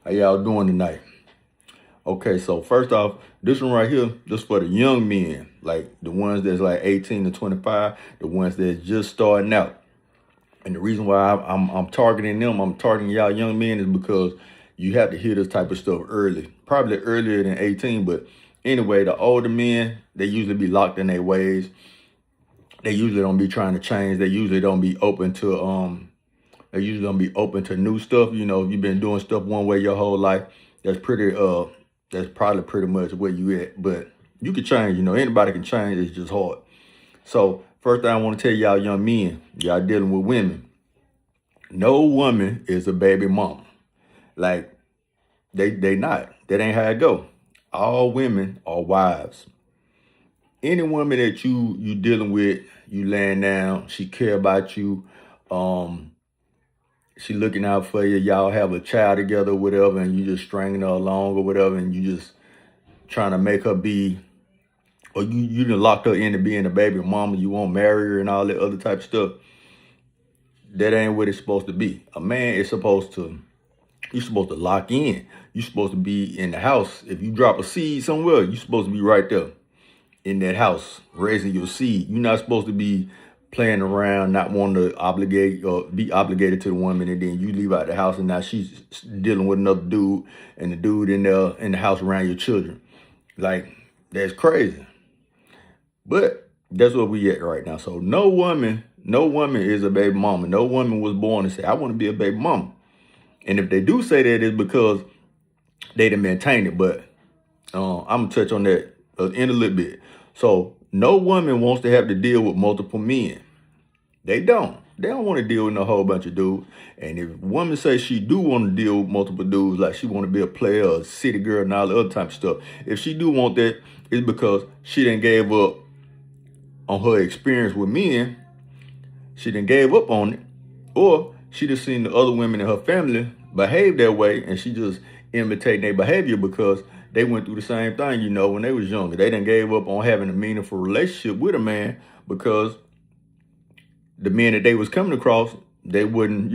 How y'all doing tonight? Okay, so first off, this one right here, this for the young men, like the ones that's like 18 to 25, the ones that's just starting out. And the reason why I'm targeting them, I'm targeting y'all young men is because you have to hear this type of stuff early, probably earlier than 18. But anyway, the older men, they usually be locked in their ways. They usually don't be trying to change. They usually don't be open to new stuff. You know, if you've been doing stuff one way your whole life, that's probably pretty much where you at. But you can change, anybody can change, it's just hard. So first thing I want to tell y'all young men, y'all dealing with women. No woman is a baby mama. Like they not. That ain't how it go. All women are wives. Any woman that you dealing with, you laying down, she care about you, um, she looking out for you, y'all have a child together or whatever, and you just stringing her along or whatever, and you just trying to make her be, or you done locked her into being a baby mama, you won't marry her and all that other type of stuff. That ain't what it's supposed to be. A man is you're supposed to lock in. You're supposed to be in the house. If you drop a seed somewhere, you're supposed to be right there in that house raising your seed. You're not supposed to be playing around, not wanting to obligate or be obligated to the woman, and then you leave out the house and now she's dealing with another dude, and the dude in the house around your children. Like, that's crazy. But that's what we at right now. So no woman is a baby mama. No woman was born and say, I want to be a baby mama. And if they do say that, it's because they didn't maintain it. But I'm gonna touch on that in a little bit. So no woman wants to have to deal with multiple men. They don't. They don't want to deal with a whole bunch of dudes. And if a woman says she do want to deal with multiple dudes, like she want to be a player, a city girl, and all the other type of stuff, if she do want that, it's because she didn't gave up on her experience with men. She didn't gave up on it, or she just seen the other women in her family behave that way, and she just imitating their behavior because they went through the same thing, when they was younger. They didn't gave up on having a meaningful relationship with a man because the men that they was coming across, they wouldn't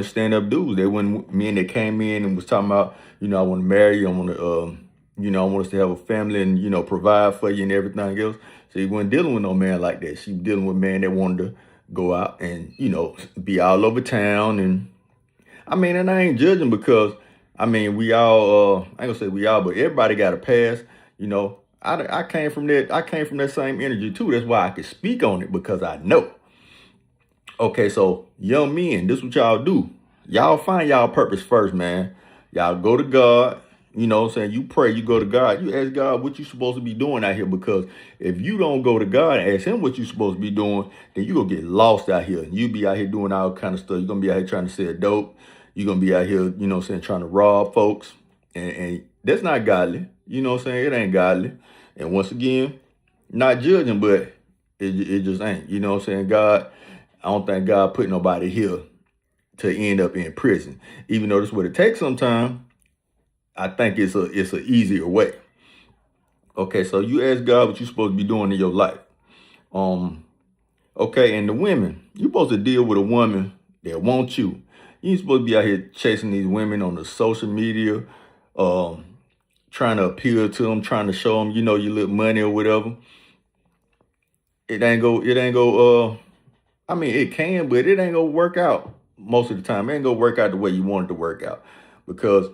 stand up dudes. They wouldn't men that came in and was talking about, I want to marry you, I want to, I want us to have a family and, provide for you and everything else. So he wasn't dealing with no man like that. She was dealing with a man that wanted to go out and, be all over town. And and I ain't judging because, we all, I ain't gonna say we all, but everybody got a past, I came from that same energy too. That's why I could speak on it, because I know. Okay, so young men, this is what y'all do. Y'all find y'all purpose first, man. Y'all go to God. You know what I'm saying? You pray, you go to God. You ask God what you supposed to be doing out here, because if you don't go to God and ask him what you supposed to be doing, then you going to get lost out here. You be out here doing all kind of stuff. You're going to be out here trying to sell dope. You're going to be out here, trying to rob folks. And that's not godly. You know what I'm saying? It ain't godly. And once again, not judging, but it just ain't. You know what I'm saying? I don't think God put nobody here to end up in prison. Even though this would take some time, I think it's a easier way. Okay, so you ask God what you're supposed to be doing in your life. Okay, and the women, you're supposed to deal with a woman that wants you. You ain't supposed to be out here chasing these women on the social media, trying to appeal to them, trying to show them, your little money or whatever. It ain't go, it can, but it ain't gonna work out most of the time. It ain't gonna work out the way you want it to work out. Because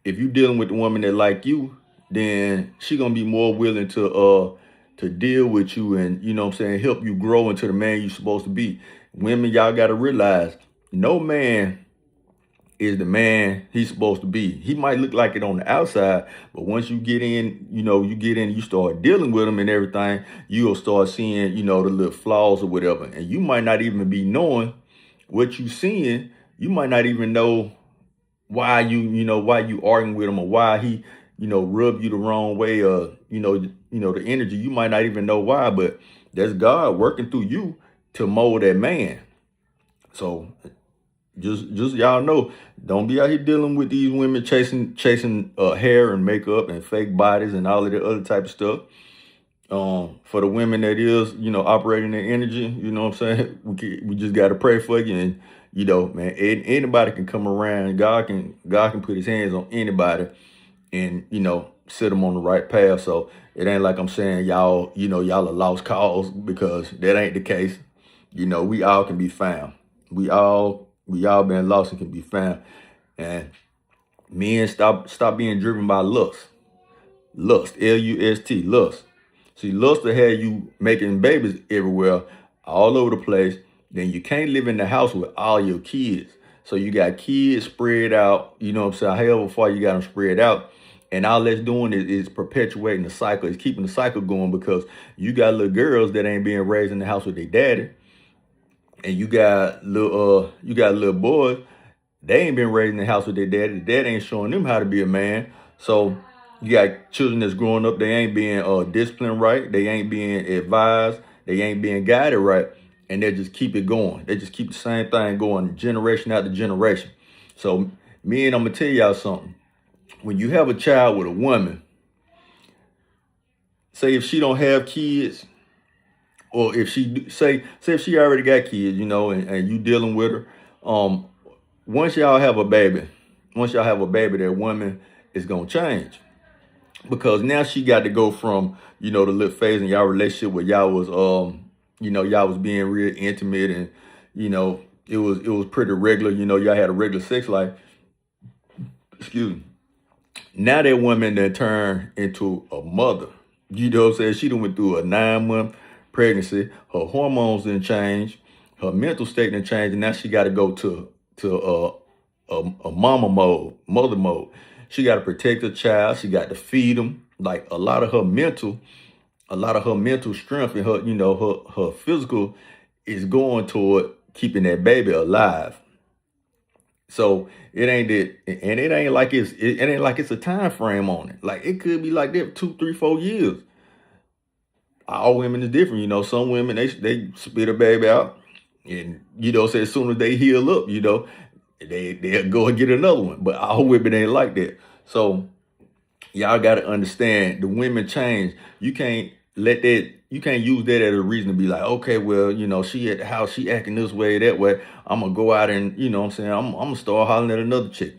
if you dealing with the woman that like you, then she gonna be more willing to deal with you and, help you grow into the man you're supposed to be. Women, y'all gotta realize, no man is the man he's supposed to be. He might look like it on the outside, but once you get in, you start dealing with him and everything, you'll start seeing, the little flaws or whatever. And you might not even be knowing what you seeing. You might not even know why you arguing with him, or why he, rub you the wrong way, or, the energy. You might not even know why, but that's God working through you to mold that man. So just y'all know, don't be out here dealing with these women chasing hair and makeup and fake bodies and all of the other type of stuff. For the women that is, operating their energy, you know what I'm saying? We just got to pray for you, and, You know, man, anybody can come around. God can put his hands on anybody and, set them on the right path. So it ain't like I'm saying y'all are lost cause, because that ain't the case. We all can be found. We all been lost and can be found. And men, stop being driven by lust. Lust, Lust, lust. See, lust will have you making babies everywhere, all over the place. Then you can't live in the house with all your kids. So you got kids spread out, you know what I'm saying? However far you got them spread out. And all that's doing is perpetuating the cycle. It's keeping the cycle going, because you got little girls that ain't being raised in the house with their daddy. And you got little boys, they ain't been raised in the house with their daddy. The dad ain't showing them how to be a man. So you got children that's growing up, they ain't being disciplined right. They ain't being advised. They ain't being guided right. And they just keep it going. They just keep the same thing going generation after generation. So I'm going to tell y'all something. When you have a child with a woman, say if she don't have kids, or if say if she already got kids, and you dealing with her, once y'all have a baby, that woman is gonna change, because now she got to go from the little phase in y'all relationship where y'all was y'all was being real intimate, and it was pretty regular. Y'all had a regular sex life. Excuse me. Now that woman then turned into a mother. You know what I'm saying? She done went through a 9-month pregnancy. Her hormones didn't change. Her mental state didn't change. And now she got to go to a mother mode. She got to protect her child. She got to feed them. Like a lot of her mental strength and her physical is going toward keeping that baby alive. So it ain't that, and it ain't like it's a time frame on it. Like it could be like that 2, 3, 4 years. All women is different, Some women they spit a baby out, and say as soon as they heal up, they'll go and get another one. But all women ain't like that. So y'all got to understand, the women change. You can't use that as a reason to be like, okay, well, she at the house, she acting this way, that way. I'm going to go out and, I'm going to start hollering at another chick.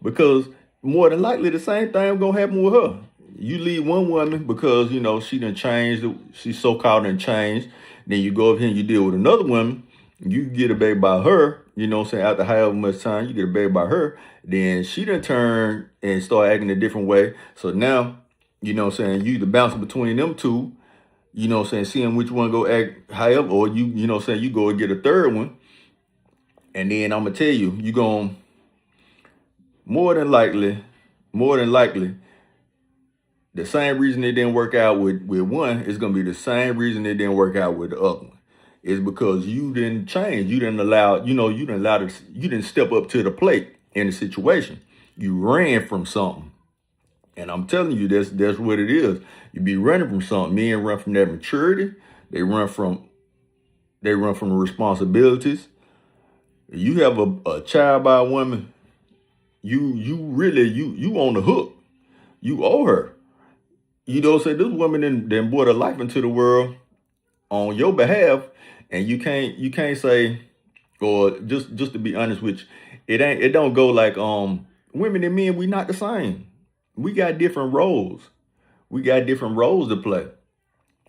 Because more than likely the same thing going to happen with her. You leave one woman because, she done changed, she's so-called done changed. Then you go over here and you deal with another woman, you get a baby by her, after however much time you get a baby by her, then she done turn and start acting a different way. So now, you the bouncing between them two, seeing which one go act however, or you go and get a third one. And then I'm going to tell you, you going more than likely, the same reason it didn't work out with one is going to be the same reason it didn't work out with the other one. It's because you didn't change. You didn't step up to the plate in the situation. You ran from something. And I'm telling you, that's what it is. You be running from something. Men run from that maturity. They run from the responsibilities. You have a child by a woman, you really on the hook. You owe her. Say this woman then brought her life into the world on your behalf, and you can't say, or just to be honest with you, it don't go like women and men, we not the same. We got different roles. We got different roles to play.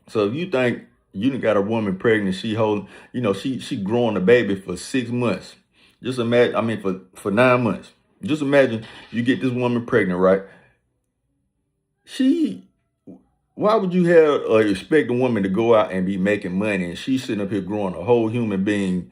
So if you think you done got a woman pregnant, she holding, she growing a baby for 6 months. Just imagine, for 9 months. Just imagine you get this woman pregnant, right? Why would you have expect a woman to go out and be making money, and she's sitting up here growing a whole human being?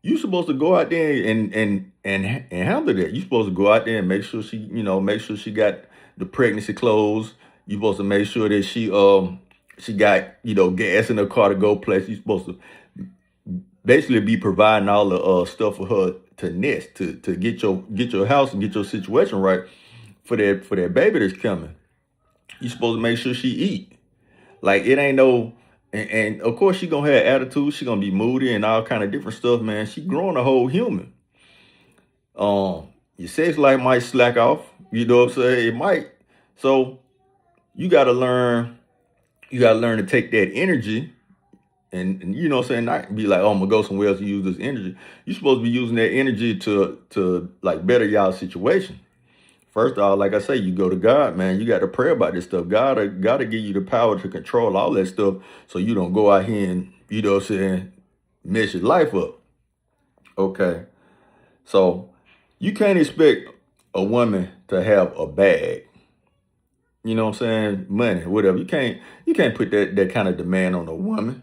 You supposed to go out there and handle that. You supposed to go out there and make sure she got the pregnancy clothes. You supposed to make sure that she got gas in her car to go places. You supposed to basically be providing all the stuff for her to nest, to get your house and get your situation right for that baby that's coming. You supposed to make sure she eat. Like it ain't no, and of course she gonna have attitude. She gonna be moody and all kind of different stuff, man. She growing a whole human. Your sex life might slack off. You know what I'm saying? It might. So you gotta learn to take that energy And you know what I'm saying, not be like, oh, I'm gonna go somewhere else and use this energy. You're supposed to be using that energy to like better y'all situation. First off, like I say, you go to God, man. You got to pray about this stuff. God to give you the power to control all that stuff, so you don't go out here and, you know what I'm saying, mess your life up. Okay, so you can't expect a woman to have a bag. You know what I'm saying? Money, whatever. You can't put that kind of demand on a woman.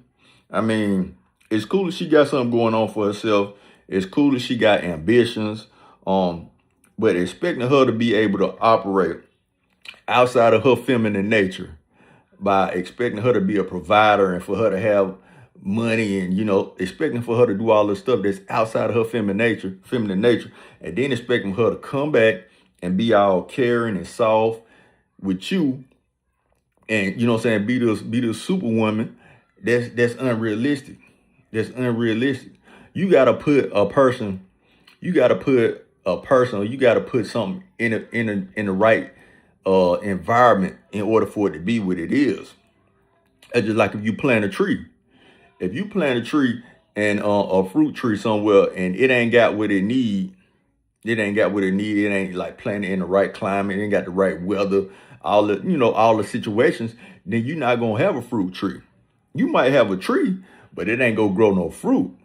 I mean, it's cool if she got something going on for herself. It's cool if she got ambitions. Um, but expecting her to be able to operate outside of her feminine nature, by expecting her to be a provider and for her to have money, and, you know, expecting for her to do all the stuff that's outside of her feminine nature, and then expecting her to come back and be all caring and soft with you, and, you know what I'm saying, be the superwoman. That's unrealistic. That's unrealistic. You gotta put a person, you gotta put a person, or you gotta put something in the right environment in order for it to be what it is. It's just like if you plant a tree. If you plant a tree and a fruit tree somewhere, and it ain't got what it need, it ain't got what it need. It ain't like planted in the right climate. It ain't got the right weather. All the situations. Then you're not gonna have a fruit tree. You might have a tree, but it ain't gonna grow no fruit.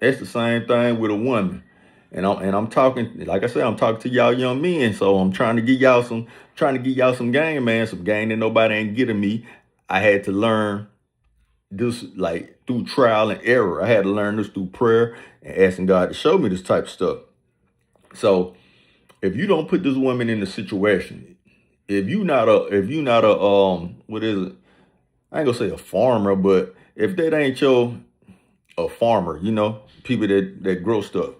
That's the same thing with a woman. And I'm talking, like I said, I'm talking to y'all young men. So I'm trying to give y'all some game, man. Some game that nobody ain't getting me. I had to learn this like through trial and error. I had to learn this through prayer and asking God to show me this type of stuff. So if you don't put this woman in the situation, if you not a what is it? I ain't gonna say a farmer, but if that ain't your a farmer, people that grow stuff.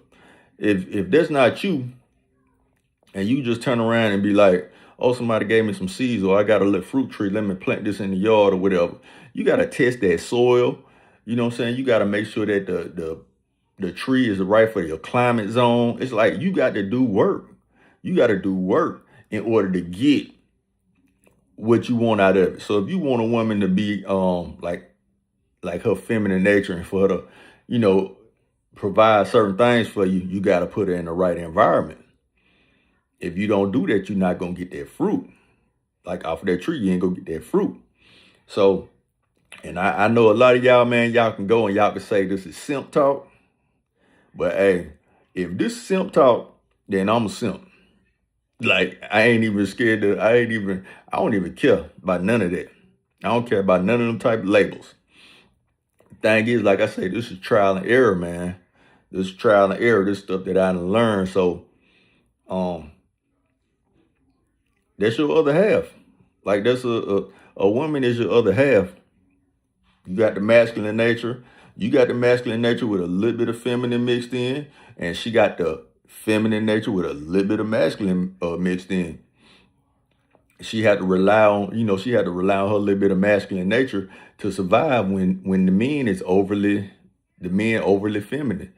If that's not you, and you just turn around and be like, oh, somebody gave me some seeds, or I got a little fruit tree, let me plant this in the yard or whatever. You gotta test that soil. You know what I'm saying? You gotta make sure that the tree is right for your climate zone. It's like you got to do work. You got to do work in order to get what you want out of it. So if you want a woman to be like her feminine nature, and for her to, you know, provide certain things for you, you got to put her in the right environment. If you don't do that, you're not gonna get that fruit. Like off of that tree, you ain't gonna get that fruit. So, and I know a lot of y'all, man, y'all can go and y'all can say this is simp talk. But hey, if this simp talk, then I'm a simp. Like I ain't even scared to. I don't even care about none of that. I don't care about none of them type of labels. Thing is, like I say, this is trial and error, man. This is trial and error. This stuff that I done learned. So, um, that's your other half. Like that's a woman is your other half. You got the masculine nature. You got the masculine nature with a little bit of feminine mixed in, and she got the feminine nature with a little bit of masculine mixed in. She had to rely on her little bit of masculine nature to survive when the men overly feminine.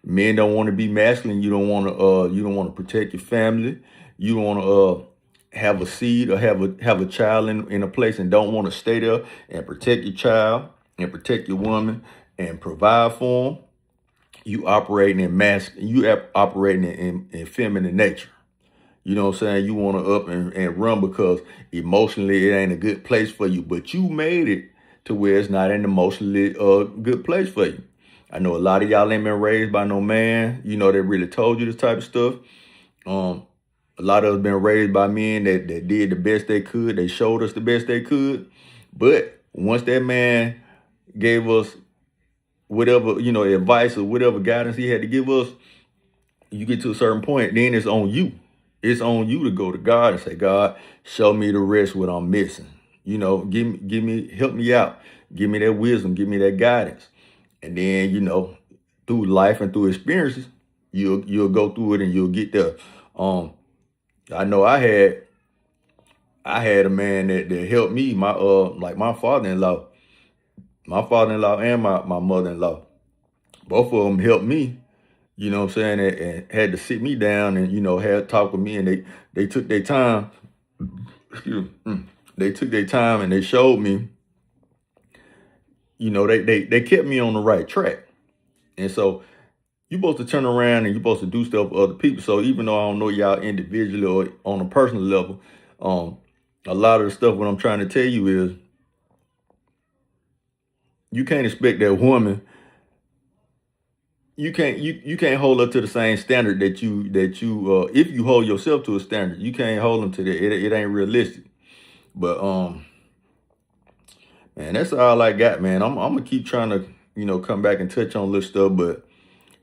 Men don't want to be masculine. You don't want to protect your family. You don't want to have a seed or have a child in a place and don't want to stay there and protect your child and protect your woman and provide for them. You operating in feminine nature. You know what I'm saying? You want to up and run because emotionally it ain't a good place for you, but you made it to where it's not an emotionally good place for you. I know a lot of y'all ain't been raised by no man, that really told you this type of stuff. Um, a lot of us been raised by men that did the best they could. They showed us the best they could. But once that man gave us whatever, advice or whatever guidance he had to give us, you get to a certain point, then it's on you. It's on you to go to God and say, God, show me the rest what I'm missing. Help me out. Give me that wisdom. Give me that guidance. And then, through life and through experiences, you'll go through it and you'll get there. I know I had a man that helped me, my father-in-law. My father-in-law and my mother-in-law. Both of them helped me, you know what I'm saying, and had to sit me down and, had to talk with me, and they took their time. Excuse me. They took their time and they showed me they kept me on the right track. And so you're supposed to turn around and you're supposed to do stuff for other people. So even though I don't know y'all individually or on a personal level, a lot of the stuff what I'm trying to tell you is you can't expect that woman. You can't hold up to the same standard that you if you hold yourself to a standard, you can't hold them to that. It ain't realistic. But man, that's all I got, man. I'm gonna keep trying to come back and touch on little stuff, but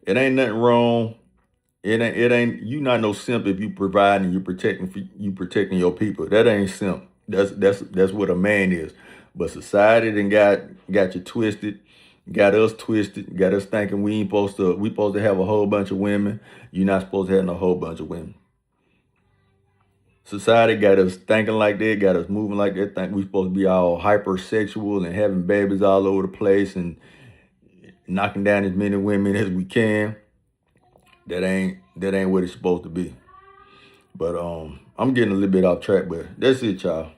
it ain't nothing wrong. It ain't you not no simp if you providing, you protecting your people. That ain't simp. That's what a man is. But society then got you twisted, got us twisted, got us thinking we supposed to have a whole bunch of women. You're not supposed to have a whole bunch of women. Society got us thinking like that, got us moving like that, think we supposed to be all hypersexual and having babies all over the place and knocking down as many women as we can. That ain't what it's supposed to be. But I'm getting a little bit off track, but that's it, y'all.